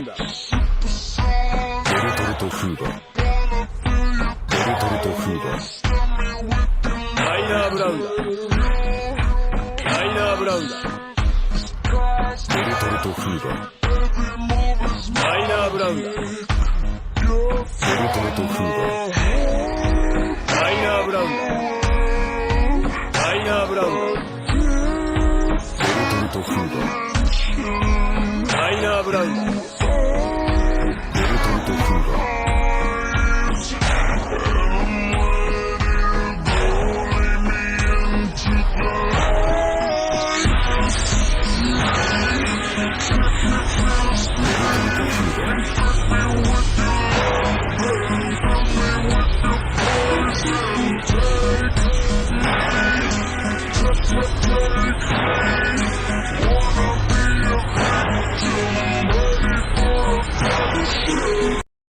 ンだ。ベルトルト・フーバー。ベルトルト・フーバー。ライナー・ブラウンだ。ライナー・ブラウンだ。ベルトルト・フーバー。ライナー・ブラウンだ。ベルトルト・フーバー。ライナー・ブラウンだ。ライナー・ブラウンだ。ベルトルト・フーバー。ライナー・ブラウンだ。ベルトルト・フーバー。